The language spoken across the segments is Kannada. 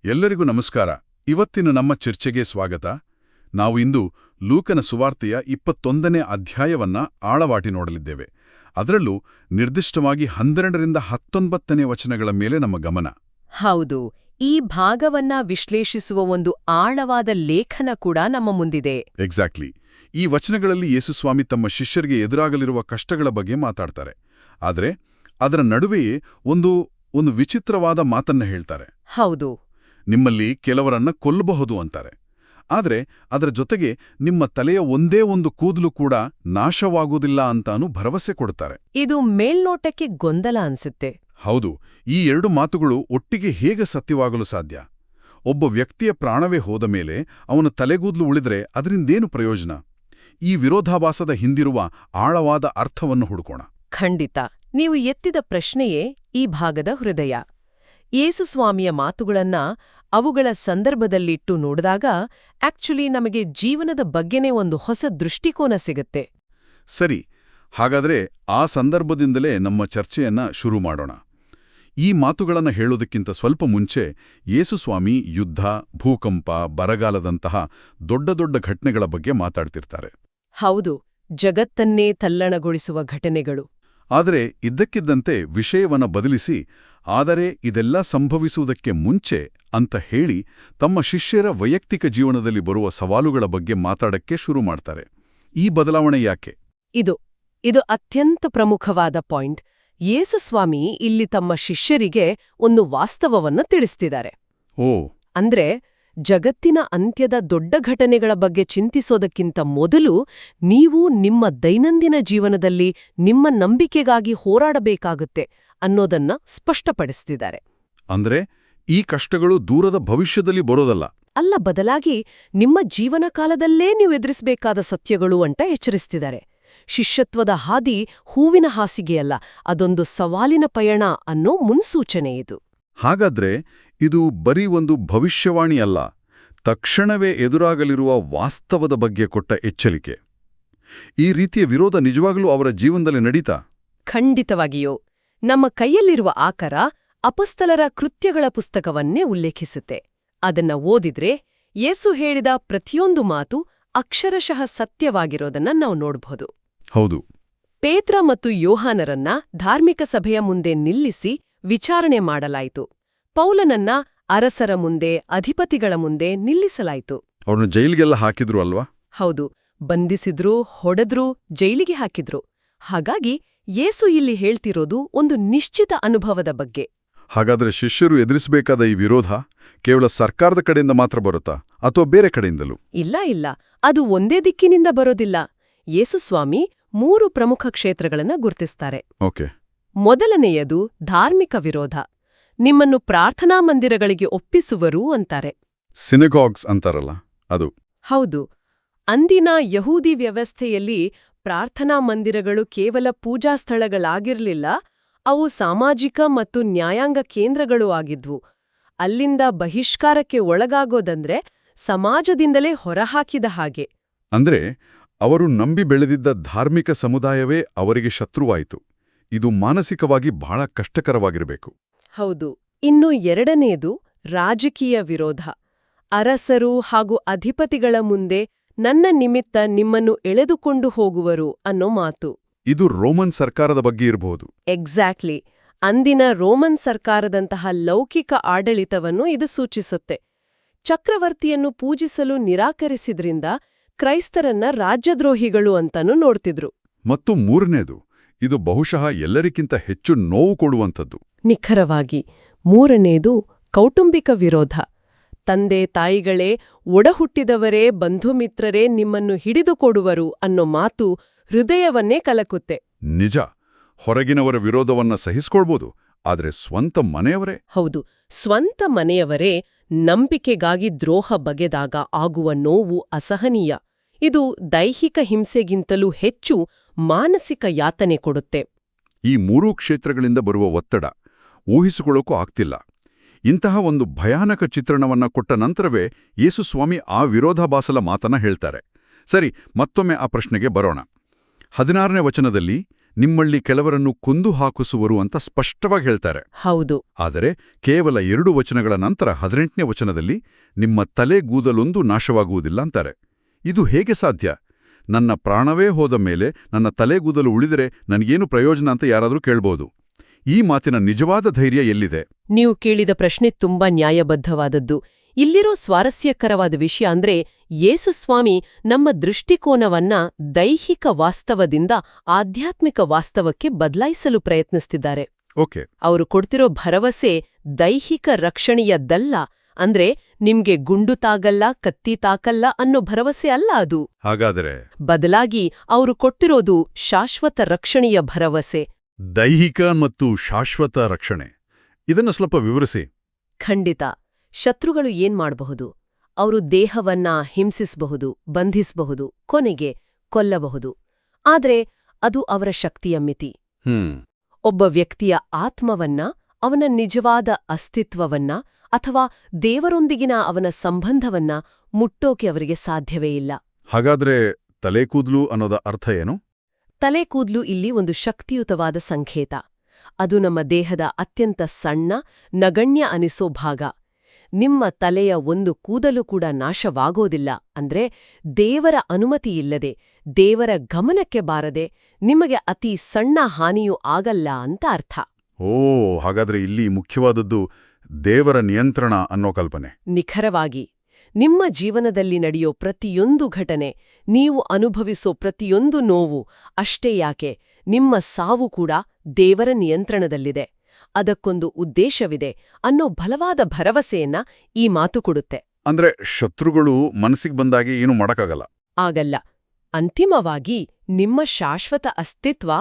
ಎಲ್ಲರಿಗೂ ನಮಸ್ಕಾರ. ಇವತ್ತಿನ ನಮ್ಮ ಚರ್ಚೆಗೆ ಸ್ವಾಗತ. ನಾವು ಇಂದು ಲೂಕನ ಸುವಾರ್ತೆಯ 21ನೇ ಅಧ್ಯಾಯವನ್ನ ಆಳವಾಟಿ ನೋಡಲಿದ್ದೇವೆ. ಅದರಲ್ಲೂ ನಿರ್ದಿಷ್ಟವಾಗಿ 12ರಿಂದ 19ನೇ ವಚನಗಳ ಮೇಲೆ ನಮ್ಮ ಗಮನ. ಹೌದು, ಈ ಭಾಗವನ್ನ ವಿಶ್ಲೇಷಿಸುವ ಒಂದು ಆಳವಾದ ಲೇಖನ ಕೂಡ ನಮ್ಮ ಮುಂದಿದೆ. ಎಕ್ಸಾಕ್ಟ್ಲಿ. ಈ ವಚನಗಳಲ್ಲಿ ಯೇಸುಸ್ವಾಮಿ ತಮ್ಮ ಶಿಷ್ಯರಿಗೆ ಎದುರಾಗಲಿರುವ ಕಷ್ಟಗಳ ಬಗ್ಗೆ ಮಾತಾಡ್ತಾರೆ. ಆದರೆ ಅದರ ನಡುವೆಯೇ ಒಂದು ವಿಚಿತ್ರವಾದ ಮಾತನ್ನ ಹೇಳ್ತಾರೆ. ಹೌದು, ನಿಮ್ಮಲ್ಲಿ ಕೆಲವರನ್ನ ಕೊಲ್ಲಬಹುದು ಅಂತಾರೆ. ಆದರೆ ಅದರ ಜೊತೆಗೆ ನಿಮ್ಮ ತಲೆಯ ಒಂದೇ ಒಂದು ಕೂದಲು ಕೂಡ ನಾಶವಾಗುವುದಿಲ್ಲ ಅಂತಾನೂ ಭರವಸೆ ಕೊಡ್ತಾರೆ. ಇದು ಮೇಲ್ನೋಟಕ್ಕೆ ಗೊಂದಲ ಅನ್ಸುತ್ತೆ. ಹೌದು, ಈ ಎರಡು ಮಾತುಗಳು ಒಟ್ಟಿಗೆ ಹೇಗೆ ಸತ್ಯವಾಗಲು ಸಾಧ್ಯ? ಒಬ್ಬ ವ್ಯಕ್ತಿಯ ಪ್ರಾಣವೇ ಹೋದ ಮೇಲೆ ಅವನ ತಲೆಗೂದಲು ಉಳಿದ್ರೆ ಅದರಿಂದೇನು ಪ್ರಯೋಜನ? ಈ ವಿರೋಧಾಭಾಸದ ಹಿಂದಿರುವ ಆಳವಾದ ಅರ್ಥವನ್ನು ಹುಡುಕೋಣ. ಖಂಡಿತ. ನೀವು ಎತ್ತಿದ ಪ್ರಶ್ನೆಯೇ ಈ ಭಾಗದ ಹೃದಯ. ಯೇಸುಸ್ವಾಮಿಯ ಮಾತುಗಳನ್ನ ಅವುಗಳ ಸಂದರ್ಭದಲ್ಲಿಟ್ಟು ನೋಡಿದಾಗ ಆಕ್ಚುಲಿ ನಮಗೆ ಜೀವನದ ಬಗ್ಗೆನೇ ಒಂದು ಹೊಸ ದೃಷ್ಟಿಕೋನ ಸಿಗುತ್ತೆ. ಸರಿ, ಹಾಗಾದ್ರೆ ಆ ಸಂದರ್ಭದಿಂದಲೇ ನಮ್ಮ ಚರ್ಚೆಯನ್ನ ಶುರು ಮಾಡೋಣ. ಈ ಮಾತುಗಳನ್ನ ಹೇಳೋದಕ್ಕಿಂತ ಸ್ವಲ್ಪ ಮುಂಚೆ ಯೇಸುಸ್ವಾಮಿ ಯುದ್ಧ, ಭೂಕಂಪ, ಬರಗಾಲದಂತಹ ದೊಡ್ಡ ದೊಡ್ಡ ಘಟನೆಗಳ ಬಗ್ಗೆ ಮಾತಾಡ್ತಿರ್ತಾರೆ. ಹೌದು, ಜಗತ್ತನ್ನೇ ತಲ್ಲಣಗೊಳಿಸುವ ಘಟನೆಗಳು. ಆದರೆ ಇದ್ದಕ್ಕಿದ್ದಂತೆ ವಿಷಯವನ್ನ ಬದಲಿಸಿ, ಆದರೆ ಇದೆಲ್ಲ ಸಂಭವಿಸುವುದಕ್ಕೆ ಮುಂಚೆ ಅಂತ ಹೇಳಿ ತಮ್ಮ ಶಿಷ್ಯರ ವೈಯಕ್ತಿಕ ಜೀವನದಲ್ಲಿ ಬರುವ ಸವಾಲುಗಳ ಬಗ್ಗೆ ಮಾತಾಡಕ್ಕೆ ಶುರು ಮಾಡ್ತಾರೆ. ಈ ಬದಲಾವಣೆ ಯಾಕೆ? ಇದು ಅತ್ಯಂತ ಪ್ರಮುಖವಾದ ಪಾಯಿಂಟ್. ಯೇಸುಸ್ವಾಮಿ ಇಲ್ಲಿ ತಮ್ಮ ಶಿಷ್ಯರಿಗೆ ಒಂದು ವಾಸ್ತವವನ್ನ ತಿಳಿಸ್ತಿದ್ದಾರೆ. ಅಂದ್ರೆ ಜಗತ್ತಿನ ಅಂತ್ಯದ ದೊಡ್ಡ ಘಟನೆಗಳ ಬಗ್ಗೆ ಚಿಂತಿಸೋದಕ್ಕಿಂತ ಮೊದಲು ನೀವು ನಿಮ್ಮ ದೈನಂದಿನ ಜೀವನದಲ್ಲಿ ನಿಮ್ಮ ನಂಬಿಕೆಗಾಗಿ ಹೋರಾಡಬೇಕಾಗುತ್ತೆ ಅನ್ನೋದನ್ನ ಸ್ಪಷ್ಟಪಡಿಸ್ತಿದ್ದಾರೆ. ಅಂದ್ರೆ ಈ ಕಷ್ಟಗಳು ದೂರದ ಭವಿಷ್ಯದಲ್ಲಿ ಬರೋದಲ್ಲ, ಅಲ್ಲ, ಬದಲಾಗಿ ನಿಮ್ಮ ಜೀವನ ಕಾಲದಲ್ಲೇ ನೀವು ಎದುರಿಸಬೇಕಾದ ಸತ್ಯಗಳು ಅಂತ ಎಚ್ಚರಿಸ್ತಿದ್ದಾರೆ. ಶಿಷ್ಯತ್ವದ ಹಾದಿ ಹೂವಿನ ಹಾಸಿಗೆಯಲ್ಲ, ಅದೊಂದು ಸವಾಲಿನ ಪಯಣ ಅನ್ನೋ ಮುನ್ಸೂಚನೆ ಇದು. ಹಾಗಾದ್ರೆ ಇದು ಬರೀ ಒಂದು ಭವಿಷ್ಯವಾಣಿ ಅಲ್ಲ, ತಕ್ಷಣವೇ ಎದುರಾಗಲಿರುವ ವಾಸ್ತವದ ಬಗ್ಗೆ ಕೊಟ್ಟ ಎಚ್ಚರಿಕೆ. ಈ ರೀತಿಯ ವಿರೋಧ ನಿಜವಾಗಲೂ ಅವರ ಜೀವನದಲ್ಲಿ ನಡೀತಾ? ಖಂಡಿತವಾಗಿಯೋ. ನಮ್ಮ ಕೈಯಲ್ಲಿರುವ ಆಕರ ಅಪೊಸ್ತಲರ ಕೃತ್ಯಗಳ ಪುಸ್ತಕವನ್ನೇ ಉಲ್ಲೇಖಿಸುತ್ತೆ. ಅದನ್ನ ಓದಿದ್ರೆ ಯೇಸು ಹೇಳಿದ ಪ್ರತಿಯೊಂದು ಮಾತು ಅಕ್ಷರಶಃ ಸತ್ಯವಾಗಿರೋದನ್ನ ನಾವು ನೋಡ್ಬೋದು. ಹೌದು. ಪೇತ್ರ ಮತ್ತು ಯೋಹಾನರನ್ನ ಧಾರ್ಮಿಕ ಸಭೆಯ ಮುಂದೆ ನಿಲ್ಲಿಸಿ ವಿಚಾರಣೆ ಮಾಡಲಾಯಿತು. ಪೌಲನನ್ನ ಅರಸರ ಮುಂದೆ, ಅಧಿಪತಿಗಳ ಮುಂದೆ ನಿಲ್ಲಿಸಲಾಯಿತು. ಅವ್ರನ್ನ ಜೈಲಿಗೆಲ್ಲ ಹಾಕಿದ್ರು ಅಲ್ವಾ? ಹೌದು, ಬಂಧಿಸಿದ್ರು, ಹೊಡೆದ್ರು, ಜೈಲಿಗೆ ಹಾಕಿದ್ರು. ಹಾಗಾಗಿ ಯೇಸು ಇಲ್ಲಿ ಹೇಳ್ತಿರೋದು ಒಂದು ನಿಶ್ಚಿತ ಅನುಭವದ ಬಗ್ಗೆ. ಹಾಗಾದ್ರೆ ಶಿಷ್ಯರು ಎದುರಿಸಬೇಕಾದ ಈ ವಿರೋಧ ಕೇವಲ ಸರ್ಕಾರದ ಕಡೆಯಿಂದ ಮಾತ್ರ ಬರುತ್ತಾ, ಅಥವಾ ಬೇರೆ ಕಡೆಯಿಂದಲೂ? ಇಲ್ಲ, ಅದು ಒಂದೇ ದಿಕ್ಕಿನಿಂದ ಬರೋದಿಲ್ಲ. ಯೇಸುಸ್ವಾಮಿ 3 ಪ್ರಮುಖ ಕ್ಷೇತ್ರಗಳನ್ನ ಗುರ್ತಿಸ್ತಾರೆ. ಓಕೆ. ಮೊದಲನೆಯದು ಧಾರ್ಮಿಕ ವಿರೋಧ. ನಿಮ್ಮನ್ನು ಪ್ರಾರ್ಥನಾ ಮಂದಿರಗಳಿಗೆ ಒಪ್ಪಿಸುವರು ಅಂತಾರೆ. ಸಿನೆಗಾಗ್ಸ್ ಅಂತಾರಲ್ಲ ಅದು? ಹೌದು. ಅಂದಿನ ಯಹೂದಿ ವ್ಯವಸ್ಥೆಯಲ್ಲಿ ಪ್ರಾರ್ಥನಾ ಮಂದಿರಗಳು ಕೇವಲ ಪೂಜಾ ಸ್ಥಳಗಳಾಗಿರ್ಲಿಲ್ಲ, ಅವು ಸಾಮಾಜಿಕ ಮತ್ತು ನ್ಯಾಯಾಂಗ ಕೇಂದ್ರಗಳೂ ಆಗಿದ್ವು. ಅಲ್ಲಿಂದ ಬಹಿಷ್ಕಾರಕ್ಕೆ ಒಳಗಾಗೋದಂದ್ರೆ ಸಮಾಜದಿಂದಲೇ ಹೊರಹಾಕಿದ ಹಾಗೆ. ಅಂದ್ರೆ ಅವರು ನಂಬಿ ಬೆಳೆದಿದ್ದ ಧಾರ್ಮಿಕ ಸಮುದಾಯವೇ ಅವರಿಗೆ ಶತ್ರುವಾಯಿತು. ಇದು ಮಾನಸಿಕವಾಗಿ ಬಹಳ ಕಷ್ಟಕರವಾಗಿರಬೇಕು. ಹೌದು. ಇನ್ನು ಎರಡನೇದು ರಾಜಕೀಯ ವಿರೋಧ. ಅರಸರು ಹಾಗೂ ಅಧಿಪತಿಗಳ ಮುಂದೆ ನನ್ನ ನಿಮಿತ್ತ ನಿಮ್ಮನ್ನು ಎಳೆದುಕೊಂಡು ಹೋಗುವರು ಅನ್ನೋ ಮಾತು. ಇದು ರೋಮನ್ ಸರ್ಕಾರದ ಬಗ್ಗೆ ಇರಬಹುದು. ಎಕ್ಸಾಕ್ಟ್ಲಿ. ಅಂದಿನ ರೋಮನ್ ಸರ್ಕಾರದಂತಹ ಲೌಕಿಕ ಆಡಳಿತವನ್ನು ಇದು ಸೂಚಿಸುತ್ತೆ. ಚಕ್ರವರ್ತಿಯನ್ನು ಪೂಜಿಸಲು ನಿರಾಕರಿಸಿದ್ರಿಂದ ಕ್ರೈಸ್ತರನ್ನ ರಾಜ್ಯದ್ರೋಹಿಗಳು ಅಂತಾನೂ ನೋಡ್ತಿದ್ರು. ಮತ್ತು ಮೂರನೇದು, ಇದು ಬಹುಶಃ ಎಲ್ಲರಿಗಿಂತ ಹೆಚ್ಚು ನೋವು ಕೊಡುವಂಥದ್ದು. ನಿಖರವಾಗಿ. ಮೂರನೇದು ಕೌಟುಂಬಿಕ ವಿರೋಧ. ತಂದೆ ತಾಯಿಗಳೇ, ಒಡಹುಟ್ಟಿದವರೇ, ಬಂಧುಮಿತ್ರರೇ ನಿಮ್ಮನ್ನು ಹಿಡಿದುಕೊಡುವರು ಅನ್ನೋ ಮಾತು ಹೃದಯವನ್ನೇ ಕಲಕುತ್ತೆ. ನಿಜ. ಹೊರಗಿನವರ ವಿರೋಧವನ್ನ ಸಹಿಸ್ಕೊಳ್ಬೋದು, ಆದ್ರೆ ಸ್ವಂತ ಮನೆಯವರೇ? ಹೌದು, ಸ್ವಂತ ಮನೆಯವರೇ ನಂಬಿಕೆಗಾಗಿ ದ್ರೋಹ ಬಗೆದಾಗ ಆಗುವ ನೋವು ಅಸಹನೀಯ. ಇದು ದೈಹಿಕ ಹಿಂಸೆಗಿಂತಲೂ ಹೆಚ್ಚು ಮಾನಸಿಕ ಯಾತನೆ ಕೊಡುತ್ತೆ. ಈ 3 ಕ್ಷೇತ್ರಗಳಿಂದ ಬರುವ ಒತ್ತಡ ಊಹಿಸಿಕೊಳ್ಳೋಕೂ ಆಗ್ತಿಲ್ಲ. ಇಂತಹ ಒಂದು ಭಯಾನಕ ಚಿತ್ರಣವನ್ನ ಕೊಟ್ಟ ನಂತರವೇ ಯೇಸುಸ್ವಾಮಿ ಆ ವಿರೋಧಾಭಾಸಲ ಮಾತನ್ನ ಹೇಳ್ತಾರೆ. ಸರಿ, ಮತ್ತೊಮ್ಮೆ ಆ ಪ್ರಶ್ನೆಗೆ ಬರೋಣ. 16ನೇ ವಚನದಲ್ಲಿ ನಿಮ್ಮಲ್ಲಿ ಕೆಲವರನ್ನು ಕೊಂದು ಹಾಕಿಸುವರು ಅಂತ ಸ್ಪಷ್ಟವಾಗಿ ಹೇಳ್ತಾರೆ. ಹೌದು. ಆದರೆ ಕೇವಲ 2 ವಚನಗಳ ನಂತರ 18ನೇ ವಚನದಲ್ಲಿ ನಿಮ್ಮ ತಲೆಗೂದಲೊಂದು ನಾಶವಾಗುವುದಿಲ್ಲ ಅಂತಾರೆ. ಇದು ಹೇಗೆ ಸಾಧ್ಯ? ನನ್ನ ಪ್ರಾಣವೇ ಹೋದ ಮೇಲೆ ನನ್ನ ತಲೆಗೂದಲು ಉಳಿದರೆ ನನಗೇನು ಪ್ರಯೋಜನ ಅಂತ ಯಾರಾದರೂ ಕೇಳ್ಬೋದು. ಈ ಮಾತಿನ ನಿಜವಾದ ಧೈರ್ಯ ಎಲ್ಲಿದೆ? ನೀವು ಕೇಳಿದ ಪ್ರಶ್ನೆ ತುಂಬಾ ನ್ಯಾಯಬದ್ಧವಾದದ್ದು. ಇಲ್ಲಿರೋ ಸ್ವಾರಸ್ಯಕರವಾದ ವಿಷಯ ಅಂದ್ರೆ ಯೇಸುಸ್ವಾಮಿ ನಮ್ಮ ದೃಷ್ಟಿಕೋನವನ್ನ ದೈಹಿಕ ವಾಸ್ತವದಿಂದ ಆಧ್ಯಾತ್ಮಿಕ ವಾಸ್ತವಕ್ಕೆ ಬದಲಾಯಿಸಲು ಪ್ರಯತ್ನಿಸ್ತಿದ್ದಾರೆ. ಓಕೆ. ಅವರು ಕೊಡ್ತಿರೋ ಭರವಸೆ ದೈಹಿಕ ರಕ್ಷಣೆಯದ್ದಲ್ಲ. ಅಂದ್ರೆ ನಿಮ್ಗೆ ಗುಂಡು ತಾಗಲ್ಲ, ಕತ್ತಿ ತಾಕಲ್ಲ ಅನ್ನೋ ಭರವಸೆ ಅಲ್ಲ ಅದು. ಹಾಗಾದರೆ ಬದಲಾಗಿ ಅವರು ಕೊಟ್ಟಿರೋದು ಶಾಶ್ವತ ರಕ್ಷಣೆಯ ಭರವಸೆ. ದೈಹಿಕ ಮತ್ತು ಶಾಶ್ವತ ರಕ್ಷಣೆ, ಇದನ್ನು ಸ್ವಲ್ಪ ವಿವರಿಸಿ. ಖಂಡಿತ. ಶತ್ರುಗಳು ಏನ್ ಮಾಡಬಹುದು? ಅವರು ದೇಹವನ್ನ ಹಿಂಸಿಸಬಹುದು, ಬಂಧಿಸಬಹುದು, ಕೊನೆಗೆ ಕೊಲ್ಲಬಹುದು. ಆದ್ರೆ ಅದು ಅವರ ಶಕ್ತಿಯ ಮಿತಿ. ಒಬ್ಬ ವ್ಯಕ್ತಿಯ ಆತ್ಮವನ್ನ, ಅವನ ನಿಜವಾದ ಅಸ್ತಿತ್ವವನ್ನ ಅಥವಾ ದೇವರೊಂದಿಗಿನ ಅವನ ಸಂಬಂಧವನ್ನ ಮುಟ್ಟೋಕೆ ಅವರಿಗೆ ಸಾಧ್ಯವೇ ಇಲ್ಲ. ಹಾಗಾದ್ರೆ ತಲೆಕೂದ್ಲು ಅನ್ನೋದ ಅರ್ಥ ಏನು? ತಲೆಕೂದ್ಲು ಇಲ್ಲಿ ಒಂದು ಶಕ್ತಿಯುತವಾದ ಸಂಕೇತ. ಅದು ನಮ್ಮ ದೇಹದ ಅತ್ಯಂತ ಸಣ್ಣ, ನಗಣ್ಯ ಅನಿಸೋ ಭಾಗ. ನಿಮ್ಮ ತಲೆಯ ಒಂದು ಕೂದಲು ಕೂಡ ನಾಶವಾಗೋದಿಲ್ಲ ಅಂದ್ರೆ ದೇವರ ಅನುಮತಿಯಿಲ್ಲದೆ, ದೇವರ ಗಮನಕ್ಕೆ ಬಾರದೆ ನಿಮಗೆ ಅತಿ ಸಣ್ಣ ಹಾನಿಯೂ ಆಗಲ್ಲ ಅಂತ ಅರ್ಥ. ಹಾಗಾದ್ರೆ ಇಲ್ಲಿ ಮುಖ್ಯವಾದದ್ದು ದೇವರ ನಿಯಂತ್ರಣ ಅನ್ನೋ ಕಲ್ಪನೆ. ನಿಖರವಾಗಿ. ನಿಮ್ಮ ಜೀವನದಲ್ಲಿ ನಡೆಯೋ ಪ್ರತಿಯೊಂದು ಘಟನೆ, ನೀವು ಅನುಭವಿಸೋ ಪ್ರತಿಯೊಂದು ನೋವು, ಅಷ್ಟೇ ಯಾಕೆ ನಿಮ್ಮ ಸಾವು ಕೂಡ ದೇವರ ನಿಯಂತ್ರಣದಲ್ಲಿದೆ, ಅದಕ್ಕೊಂದು ಉದ್ದೇಶವಿದೆ ಅನ್ನೋ ಬಲವಾದ ಭರವಸೆಯನ್ನ ಈ ಮಾತು ಕೊಡುತ್ತೆ. ಅಂದ್ರೆ ಶತ್ರುಗಳು ಮನಸ್ಸಿಗೆ ಬಂದಾಗೆ ಏನು ಮಾಡಕ್ಕಾಗಲ್ಲ. ಆಗಲ್ಲ. ಅಂತಿಮವಾಗಿ ನಿಮ್ಮ ಶಾಶ್ವತ ಅಸ್ತಿತ್ವ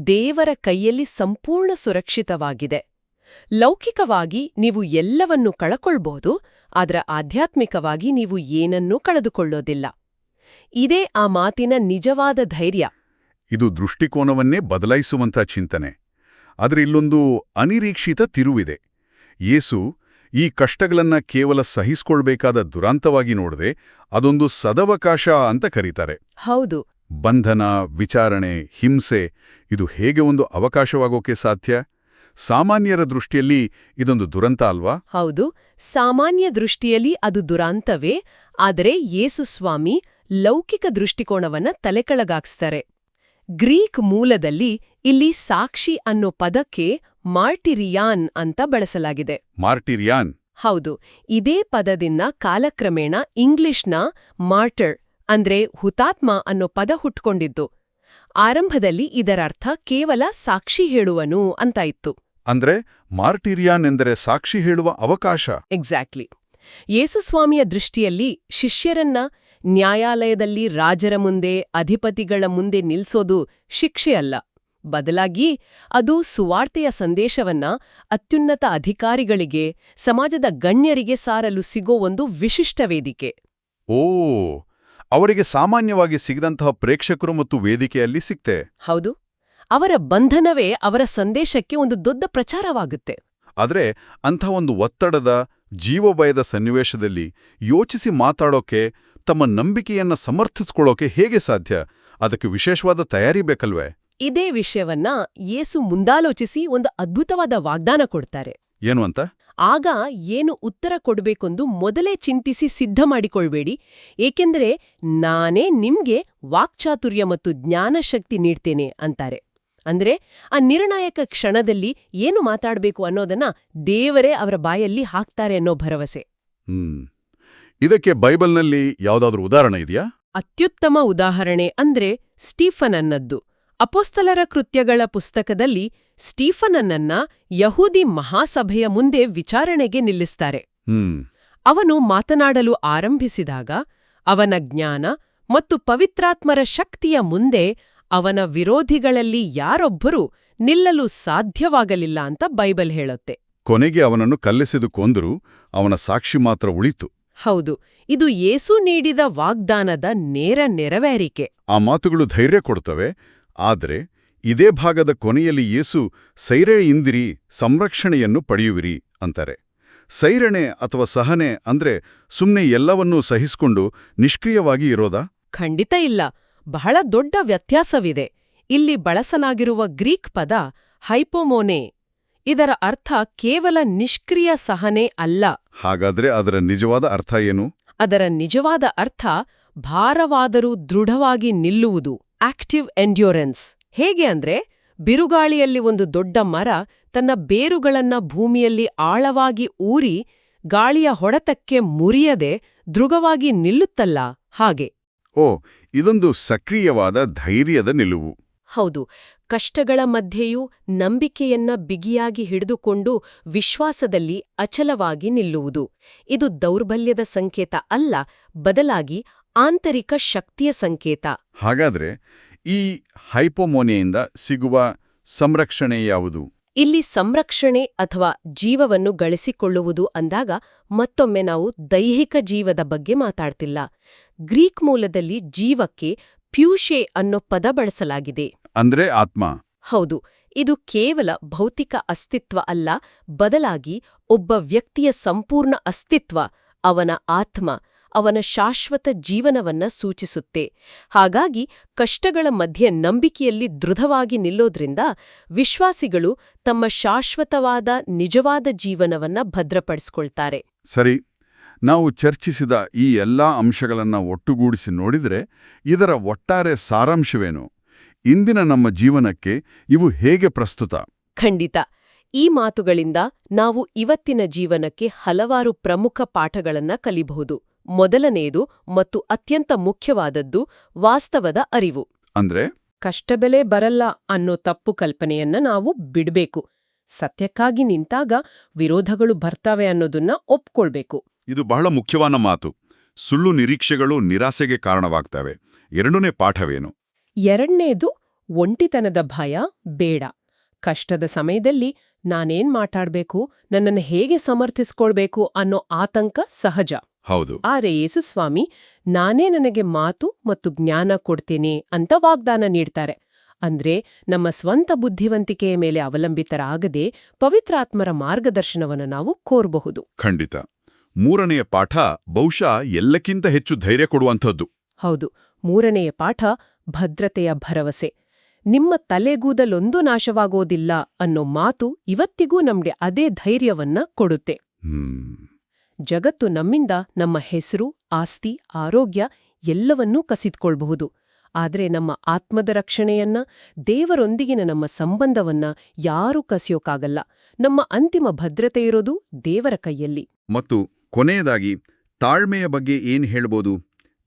ದೇವರ ಕೈಯಲ್ಲಿ ಸಂಪೂರ್ಣ ಸುರಕ್ಷಿತವಾಗಿದೆ. ಲೌಕಿಕವಾಗಿ ನೀವು ಎಲ್ಲವನ್ನೂ ಕಳಕೊಳ್ಬಹುದು, ಆದ್ರೆ ಆಧ್ಯಾತ್ಮಿಕವಾಗಿ ನೀವು ಏನನ್ನೂ ಕಳೆದುಕೊಳ್ಳೋದಿಲ್ಲ. ಇದೇ ಆ ಮಾತಿನ ನಿಜವಾದ ಧೈರ್ಯ. ಇದು ದೃಷ್ಟಿಕೋನವನ್ನೇ ಬದಲಾಯಿಸುವಂಥ ಚಿಂತನೆ. ಆದರೆ ಇಲ್ಲೊಂದು ಅನಿರೀಕ್ಷಿತ ತಿರುವಿದೆ. ಯೇಸು ಈ ಕಷ್ಟಗಳನ್ನ ಕೇವಲ ಸಹಿಸ್ಕೊಳ್ಬೇಕಾದ ದುರಂತವಾಗಿ ನೋಡದೆ ಅದೊಂದು ಸದವಕಾಶ ಅಂತ ಕರೀತಾರೆ. ಹೌದು. ಬಂಧನ, ವಿಚಾರಣೆ, ಹಿಂಸೆ ಇದು ಹೇಗೆ ಒಂದು ಅವಕಾಶವಾಗೋಕೆ ಸಾಧ್ಯ? ಸಾಮಾನ್ಯರ ದೃಷ್ಟಿಯಲ್ಲಿ ಇದೊಂದು ದುರಂತ ಅಲ್ವಾ? ಹೌದು, ಸಾಮಾನ್ಯ ದೃಷ್ಟಿಯಲ್ಲಿ ಅದು ದುರಂತವೇ. ಆದರೆ ಯೇಸುಸ್ವಾಮಿ ಲೌಕಿಕ ದೃಷ್ಟಿಕೋನವನ್ನ ತಲೆಕೆಳಗಾಗಿಸ್ತಾರೆ. ಗ್ರೀಕ್ ಮೂಲದಲ್ಲಿ ಇಲ್ಲಿ ಸಾಕ್ಷಿ ಅನ್ನೋ ಪದಕ್ಕೆ ಮಾರ್ಟಿರಿಯಾನ್ ಅಂತ ಬಳಸಲಾಗಿದೆ. ಮಾರ್ಟಿರಿಯಾನ್? ಹೌದು. ಇದೇ ಪದದಿಂದ ಕಾಲಕ್ರಮೇಣ ಇಂಗ್ಲಿಷ್ನ ಮಾರ್ಟರ್ ಅಂದ್ರೆ ಹುತಾತ್ಮ ಅನ್ನೋ ಪದ ಹುಟ್ಕೊಂಡಿದ್ದು. ಆರಂಭದಲ್ಲಿ ಇದರರ್ಥ ಕೇವಲ ಸಾಕ್ಷಿ ಹೇಳುವನು ಅಂತ ಇತ್ತು. ಅಂದ್ರೆ ಮಾರ್ಟಿರಿಯಾನ್ ಎಂದರೆ ಸಾಕ್ಷಿ ಹೇಳುವ ಅವಕಾಶ. ಎಕ್ಸಾಕ್ಟ್ಲಿ. ಯೇಸುಸ್ವಾಮಿಯ ದೃಷ್ಟಿಯಲ್ಲಿ ಶಿಷ್ಯರನ್ನ ನ್ಯಾಯಾಲಯದಲ್ಲಿ ರಾಜರ ಮುಂದೆ, ಅಧಿಪತಿಗಳ ಮುಂದೆ ನಿಲ್ಸೋದು ಶಿಕ್ಷೆಯಲ್ಲ. ಬದಲಾಗಿ ಅದು ಸುವಾರ್ತೆಯ ಸಂದೇಶವನ್ನ ಅತ್ಯುನ್ನತ ಅಧಿಕಾರಿಗಳಿಗೆ, ಸಮಾಜದ ಗಣ್ಯರಿಗೆ ಸಾರಲು ಸಿಗೋ ಒಂದು ವಿಶಿಷ್ಟ ವೇದಿಕೆ. ಅವರಿಗೆ ಸಾಮಾನ್ಯವಾಗಿ ಸಿಗದಂತಹ ಪ್ರೇಕ್ಷಕರು ಮತ್ತು ವೇದಿಕೆಯಲ್ಲಿ ಸಿಕ್ತೆ. ಹೌದು. ಅವರ ಬಂಧನವೇ ಅವರ ಸಂದೇಶಕ್ಕೆ ಒಂದು ದೊಡ್ಡ ಪ್ರಚಾರವಾಗುತ್ತೆ. ಆದ್ರೆ ಅಂಥ ಒಂದು ಒತ್ತಡದ, ಜೀವಭಯದ ಸನ್ನಿವೇಶದಲ್ಲಿ ಯೋಚಿಸಿ ಮಾತಾಡೋಕೆ, ತಮ್ಮ ನಂಬಿಕೆಯನ್ನ ಸಮರ್ಥಿಸ್ಕೊಳ್ಳೋಕೆ ಹೇಗೆ ಸಾಧ್ಯ? ಅದಕ್ಕೆ ವಿಶೇಷವಾದ ತಯಾರಿ ಬೇಕಲ್ವೇ? ಇದೇ ವಿಷಯವನ್ನ ಯೇಸು ಮುಂದಾಲೋಚಿಸಿ ಒಂದು ಅದ್ಭುತವಾದ ವಾಗ್ದಾನ ಕೊಡ್ತಾರೆ. ಏನು ಅಂತ? ಆಗ ಏನು ಉತ್ತರ ಕೊಡ್ಬೇಕೆಂದು ಮೊದಲೇ ಚಿಂತಿಸಿ ಸಿದ್ಧ ಮಾಡಿಕೊಳ್ಬೇಡಿ, ಏಕೆಂದರೆ ನಾನೇ ನಿಮ್ಗೆ ವಾಕ್ಚಾತುರ್ಯ ಮತ್ತು ಜ್ಞಾನಶಕ್ತಿ ನೀಡ್ತೇನೆ ಅಂತಾರೆ. ಅಂದ್ರೆ ಆ ನಿರ್ಣಾಯಕ ಕ್ಷಣದಲ್ಲಿ ಏನು ಮಾತಾಡಬೇಕು ಅನ್ನೋದನ್ನ ದೇವರೇ ಅವರ ಬಾಯಲ್ಲಿ ಹಾಕ್ತಾರೆ ಅನ್ನೋ ಭರವಸೆ. ಇದಕ್ಕೆ ಬೈಬಲ್ನಲ್ಲಿ ಯಾವುದಾದ್ರೂ ಉದಾಹರಣೆ ಇದೆಯಾ? ಅತ್ಯುತ್ತಮ ಉದಾಹರಣೆ ಅಂದ್ರೆ ಸ್ಟೀಫನನ್ನದ್ದು. ಅಪೊಸ್ತಲರ ಕೃತ್ಯಗಳ ಪುಸ್ತಕದಲ್ಲಿ ಸ್ಟೀಫನನ್ನ ಯಹೂದಿ ಮಹಾಸಭೆಯ ಮುಂದೆ ವಿಚಾರಣೆಗೆ ನಿಲ್ಲಿಸ್ತಾರೆ. ಅವನು ಮಾತನಾಡಲು ಆರಂಭಿಸಿದಾಗ ಅವನ ಜ್ಞಾನ ಮತ್ತು ಪವಿತ್ರಾತ್ಮರ ಶಕ್ತಿಯ ಮುಂದೆ ಅವನ ವಿರೋಧಿಗಳಲ್ಲಿ ಯಾರೊಬ್ಬರೂ ನಿಲ್ಲಲು ಸಾಧ್ಯವಾಗಲಿಲ್ಲ ಅಂತ ಬೈಬಲ್ ಹೇಳುತ್ತೆ. ಕೊನೆಗೆ ಅವನನ್ನು ಕಲ್ಲೆಸೆದು ಕೊಂದರೂ ಅವನ ಸಾಕ್ಷಿ ಮಾತ್ರ ಉಳಿತು. ಹೌದು, ಇದು ಯೇಸು ನೀಡಿದ ವಾಗ್ದಾನದ ನೇರ ನೆರವೇರಿಕೆ. ಆ ಮಾತುಗಳು ಧೈರ್ಯ ಕೊಡ್ತವೆ. ಆದರೆ ಇದೇ ಭಾಗದ ಕೊನೆಯಲ್ಲಿ ಯೇಸು ಸೈರಣೆಯಿಂದಿರಿ, ಸಂರಕ್ಷಣೆಯನ್ನು ಪಡೆಯುವಿರಿ ಅಂತಾರೆ. ಸೈರಣೆ ಅಥವಾ ಸಹನೆ ಅಂದ್ರೆ ಸುಮ್ನೆ ಎಲ್ಲವನ್ನೂ ಸಹಿಸ್ಕೊಂಡು ನಿಷ್ಕ್ರಿಯವಾಗಿ ಇರೋದಾ? ಖಂಡಿತ ಇಲ್ಲ. ಬಹಳ ದೊಡ್ಡ ವ್ಯತ್ಯಾಸವಿದೆ. ಇಲ್ಲಿ ಬಳಸಲಾಗಿರುವ ಗ್ರೀಕ್ ಪದ ಹೈಪೋಮೋನೆ. ಇದರ ಅರ್ಥ ಕೇವಲ ನಿಷ್ಕ್ರಿಯ ಸಹನೆ ಅಲ್ಲ. ಹಾಗಾದ್ರೆ ಅದರ ನಿಜವಾದ ಅರ್ಥ ಏನು? ಅದರ ನಿಜವಾದ ಅರ್ಥ ಭಾರವಾದರೂ ದೃಢವಾಗಿ ನಿಲ್ಲುವುದು, ಆಕ್ಟಿವ್ ಎಂಡ್ಯೂರೆನ್ಸ್. ಹೇಗೆ ಅಂದ್ರೆ, ಬಿರುಗಾಳಿಯಲ್ಲಿ ಒಂದು ದೊಡ್ಡ ಮರ ತನ್ನ ಬೇರುಗಳನ್ನ ಭೂಮಿಯಲ್ಲಿ ಆಳವಾಗಿ ಊರಿ ಗಾಳಿಯ ಹೊಡೆತಕ್ಕೆ ಮುರಿಯದೆ ದೃಢವಾಗಿ ನಿಲ್ಲುತ್ತಲ್ಲ, ಹಾಗೆ. ಓ, ಇದೊಂದು ಸಕ್ರಿಯವಾದ ಧೈರ್ಯದ ನಿಲುವು. ಹೌದು. ಕಷ್ಟಗಳ ಮಧ್ಯೆಯೂ ನಂಬಿಕೆಯನ್ನ ಬಿಗಿಯಾಗಿ ಹಿಡಿದುಕೊಂಡು ವಿಶ್ವಾಸದಲ್ಲಿ ಅಚಲವಾಗಿ ನಿಲ್ಲುವುದು. ಇದು ದೌರ್ಬಲ್ಯದ ಸಂಕೇತ ಅಲ್ಲ, ಬದಲಾಗಿ ಆಂತರಿಕ ಶಕ್ತಿಯ ಸಂಕೇತ. ಹಾಗಾದ್ರೆ ಈ ಹೈಪೋಮೋನಿಯಿಂದ ಸಿಗುವ ಸಂರಕ್ಷಣೆ ಯಾವುದು? ಇಲ್ಲಿ ಸಂರಕ್ಷಣೆ ಅಥವಾ ಜೀವವನ್ನು ಗಳಿಸಿಕೊಳ್ಳುವುದು ಅಂದಾಗ ಮತ್ತೊಮ್ಮೆ ನಾವು ದೈಹಿಕ ಜೀವದ ಬಗ್ಗೆ ಮಾತಾಡ್ತಿಲ್ಲ. ಗ್ರೀಕ್ ಮೂಲದಲ್ಲಿ ಜೀವಕ್ಕೆ ಪ್ಯೂಷೆ ಅನ್ನೋ ಪದ ಬಳಸಲಾಗಿದೆ. ಅಂದ್ರೆ ಆತ್ಮ. ಹೌದು. ಇದು ಕೇವಲ ಭೌತಿಕ ಅಸ್ತಿತ್ವ ಅಲ್ಲ, ಬದಲಾಗಿ ಒಬ್ಬ ವ್ಯಕ್ತಿಯ ಸಂಪೂರ್ಣ ಅಸ್ತಿತ್ವ, ಅವನ ಆತ್ಮ, ಅವನ ಶಾಶ್ವತ ಜೀವನವನ್ನ ಸೂಚಿಸುತ್ತೆ. ಹಾಗಾಗಿ ಕಷ್ಟಗಳ ಮಧ್ಯೆ ನಂಬಿಕೆಯಲ್ಲಿ ದೃಢವಾಗಿ ನಿಲ್ಲೋದ್ರಿಂದ ವಿಶ್ವಾಸಿಗಳು ತಮ್ಮ ಶಾಶ್ವತವಾದ ನಿಜವಾದ ಜೀವನವನ್ನ ಭದ್ರಪಡಿಸ್ಕೊಳ್ತಾರೆ. ಸರಿ, ನಾವು ಚರ್ಚಿಸಿದ ಈ ಎಲ್ಲಾ ಅಂಶಗಳನ್ನ ಒಟ್ಟುಗೂಡಿಸಿ ನೋಡಿದ್ರೆ ಇದರ ಒಟ್ಟಾರೆ ಸಾರಾಂಶವೇನು? ಇಂದಿನ ನಮ್ಮ ಜೀವನಕ್ಕೆ ಇವು ಹೇಗೆ ಪ್ರಸ್ತುತ? ಖಂಡಿತ. ಈ ಮಾತುಗಳಿಂದ ನಾವು ಇವತ್ತಿನ ಜೀವನಕ್ಕೆ ಹಲವಾರು ಪ್ರಮುಖ ಪಾಠಗಳನ್ನ ಕಲಿಬಹುದು. ಮೊದಲನೆಯದು ಮತ್ತು ಅತ್ಯಂತ ಮುಖ್ಯವಾದದ್ದು ವಾಸ್ತವದ ಅರಿವು. ಅಂದ್ರೆ ಕಷ್ಟಬೆಲೆ ಬರಲ್ಲ ಅನ್ನೋ ತಪ್ಪು ಕಲ್ಪನೆಯನ್ನ ನಾವು ಬಿಡ್ಬೇಕು. ಸತ್ಯಕ್ಕಾಗಿ ನಿಂತಾಗ ವಿರೋಧಗಳು ಬರ್ತವೆ ಅನ್ನೋದನ್ನ ಒಪ್ಕೊಳ್ಬೇಕು. ಇದು ಬಹಳ ಮುಖ್ಯವಾದ ಮಾತು. ಸುಳ್ಳು ನಿರೀಕ್ಷೆಗಳು ನಿರಾಸೆಗೆ ಕಾರಣವಾಗ್ತವೆ. ಎರಡನೇ ಪಾಠವೇನು? ಎರಡನೇದು ಒಂಟಿತನದ ಭಯ ಬೇಡ. ಕಷ್ಟದ ಸಮಯದಲ್ಲಿ ನಾನೇನ್ ಮಾತಾಡ್ಬೇಕು, ನನ್ನನ್ನು ಹೇಗೆ ಸಮರ್ಥಿಸ್ಕೊಳ್ಬೇಕು ಅನ್ನೋ ಆತಂಕ ಸಹಜ. ಹೌದು. ಆದ್ರೆ ಯೇಸುಸ್ವಾಮಿ ನಾನೇ ನನಗೆ ಮಾತು ಮತ್ತು ಜ್ಞಾನ ಕೊಡ್ತೇನೆ ಅಂತ ವಾಗ್ದಾನ ನೀಡ್ತಾರೆ. ಅಂದ್ರೆ ನಮ್ಮ ಸ್ವಂತ ಬುದ್ಧಿವಂತಿಕೆಯ ಮೇಲೆ ಅವಲಂಬಿತರಾಗದೆ ಪವಿತ್ರಾತ್ಮರ ಮಾರ್ಗದರ್ಶನವನ್ನು ನಾವು ಕೋರಬಹುದು. ಖಂಡಿತ. ಮೂರನೆಯ ಪಾಠ ಬಹುಶಃ ಎಲ್ಲಕ್ಕಿಂತ ಹೆಚ್ಚು ಧೈರ್ಯ ಕೊಡುವಂಥದ್ದು. ಹೌದು. ಮೂರನೆಯ ಪಾಠ ಭದ್ರತೆಯ ಭರವಸೆ. ನಿಮ್ಮ ತಲೆಗೂದಲೊಂದು ನಾಶವಾಗೋದಿಲ್ಲ ಅನ್ನೋ ಮಾತು ಇವತ್ತಿಗೂ ನಮ್ಗೆ ಅದೇ ಧೈರ್ಯವನ್ನ ಕೊಡುತ್ತೆ. ಜಗತ್ತು ನಮ್ಮಿಂದ ನಮ್ಮ ಹೆಸರು, ಆಸ್ತಿ, ಆರೋಗ್ಯ ಎಲ್ಲವನ್ನೂ ಕಸಿದ್ಕೊಳ್ಬಹುದು. ಆದ್ರೆ ನಮ್ಮ ಆತ್ಮದ ರಕ್ಷಣೆಯನ್ನ, ದೇವರೊಂದಿಗಿನ ನಮ್ಮ ಸಂಬಂಧವನ್ನ ಯಾರೂ ಕಸಿಯೋಕ್ಕಾಗಲ್ಲ. ನಮ್ಮ ಅಂತಿಮ ಭದ್ರತೆ ಇರೋದು ದೇವರ ಕೈಯಲ್ಲಿ. ಮತ್ತು ಕೊನೆಯದಾಗಿ ತಾಳ್ಮೆಯ ಬಗ್ಗೆ ಏನ್ ಹೇಳ್ಬೋದು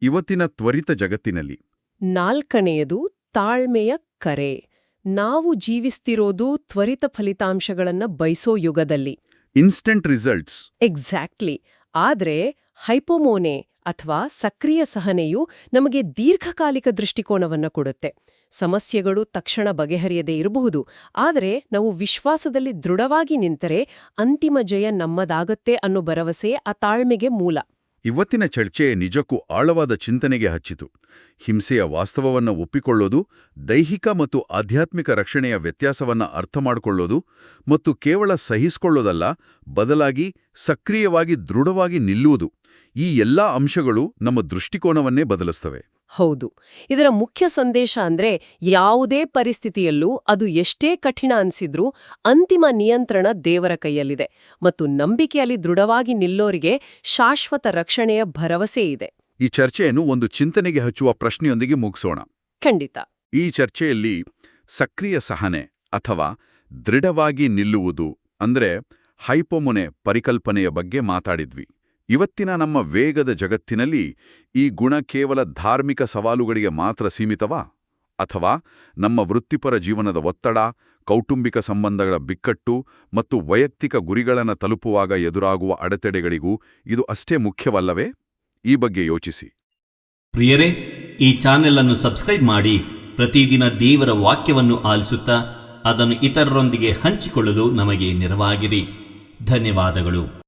ಇವತ್ತಿನ ತ್ವರಿತ ಜಗತ್ತಿನಲ್ಲಿ? ನಾಲ್ಕನೆಯದು ತಾಳ್ಮೆಯ ಕರೆ. ನಾವು ಜೀವಿಸ್ತಿರೋದು ತ್ವರಿತ ಫಲಿತಾಂಶಗಳನ್ನ ಬಯಸೋ ಯುಗದಲ್ಲಿ. Instant results. ಎಕ್ಸಾಕ್ಟ್ಲಿ. ಆದ್ರೆ ಹೈಪೋಮೋನೆ ಅಥವಾ ಸಕ್ರಿಯ ಸಹನೆಯು ನಮಗೆ ದೀರ್ಘಕಾಲಿಕ ದೃಷ್ಟಿಕೋನವನ್ನ ಕೊಡುತ್ತೆ. ಸಮಸ್ಯೆಗಳು ತಕ್ಷಣ ಬಗೆಹರಿಯದೇ ಇರಬಹುದು, ಆದರೆ ನಾವು ವಿಶ್ವಾಸದಲ್ಲಿ ದೃಢವಾಗಿ ನಿಂತರೆ ಅಂತಿಮ ಜಯ ನಮ್ಮದಾಗತ್ತೆ ಅನ್ನೋ ಭರವಸೆ ಆ ತಾಳ್ಮೆಗೆ ಮೂಲ. ಇವತ್ತಿನ ಚರ್ಚೆ ನಿಜಕ್ಕೂ ಆಳವಾದ ಚಿಂತನೆಗೆ ಹಚ್ಚಿತು. ಹಿಂಸೆಯ ವಾಸ್ತವವನ್ನ ಒಪ್ಪಿಕೊಳ್ಳೋದು, ದೈಹಿಕ ಮತ್ತು ಆಧ್ಯಾತ್ಮಿಕ ರಕ್ಷಣೆಯ ವ್ಯತ್ಯಾಸವನ್ನ ಅರ್ಥಮಾಡಿಕೊಳ್ಳೋದು ಮತ್ತು ಕೇವಲ ಸಹಿಸಿಕೊಳ್ಳೋದಲ್ಲ, ಬದಲಾಗಿ ಸಕ್ರಿಯವಾಗಿ ದೃಢವಾಗಿ ನಿಲ್ಲುವುದು, ಈ ಎಲ್ಲಾ ಅಂಶಗಳು ನಮ್ಮ ದೃಷ್ಟಿಕೋನವನ್ನೇ ಬದಲಿಸ್ತವೆ. ಹೌದು. ಇದರ ಮುಖ್ಯ ಸಂದೇಶ ಅಂದ್ರೆ ಯಾವುದೇ ಪರಿಸ್ಥಿತಿಯಲ್ಲೂ ಅದು ಎಷ್ಟೇ ಕಠಿಣ ಅನ್ಸಿದ್ರೂ ಅಂತಿಮ ನಿಯಂತ್ರಣ ದೇವರ ಕೈಯಲ್ಲಿದೆ ಮತ್ತು ನಂಬಿಕೆಯಲ್ಲಿ ದೃಢವಾಗಿ ನಿಲ್ಲೋರಿಗೆ ಶಾಶ್ವತ ರಕ್ಷಣೆಯ ಭರವಸೆ ಇದೆ. ಈ ಚರ್ಚೆಯನ್ನು ಒಂದು ಚಿಂತನೆಗೆ ಹಚ್ಚುವ ಪ್ರಶ್ನೆಯೊಂದಿಗೆ ಮುಗಿಸೋಣ. ಖಂಡಿತ. ಈ ಚರ್ಚೆಯಲ್ಲಿ ಸಕ್ರಿಯ ಸಹನೆ ಅಥವಾ ದೃಢವಾಗಿ ನಿಲ್ಲುವುದು ಅಂದ್ರೆ ಹೈಪೋಮೊನೆ ಪರಿಕಲ್ಪನೆಯ ಬಗ್ಗೆ ಮಾತಾಡಿದ್ವಿ. ಇವತ್ತಿನ ನಮ್ಮ ವೇಗದ ಜಗತ್ತಿನಲ್ಲಿ ಈ ಗುಣ ಕೇವಲ ಧಾರ್ಮಿಕ ಸವಾಲುಗಳಿಗೆ ಮಾತ್ರ ಸೀಮಿತವಾ? ಅಥವಾ ನಮ್ಮ ವೃತ್ತಿಪರ ಜೀವನದ ಒತ್ತಡ, ಕೌಟುಂಬಿಕ ಸಂಬಂಧಗಳ ಬಿಕ್ಕಟ್ಟು ಮತ್ತು ವೈಯಕ್ತಿಕ ಗುರಿಗಳನ್ನು ತಲುಪುವಾಗ ಎದುರಾಗುವ ಅಡೆತಡೆಗಳಿಗೂ ಇದು ಅಷ್ಟೇ ಮುಖ್ಯವಲ್ಲವೇ? ಈ ಬಗ್ಗೆ ಯೋಚಿಸಿ. ಪ್ರಿಯರೇ, ಈ ಚಾನೆಲ್ ಅನ್ನು ಸಬ್ಸ್ಕ್ರೈಬ್ ಮಾಡಿ ಪ್ರತಿದಿನ ದೇವರ ವಾಕ್ಯವನ್ನು ಆಲಿಸುತ್ತಾ ಅದನ್ನು ಇತರರೊಂದಿಗೆ ಹಂಚಿಕೊಳ್ಳಲು ನಮಗೆ ನೆರವಾಗಿರಿ. ಧನ್ಯವಾದಗಳು.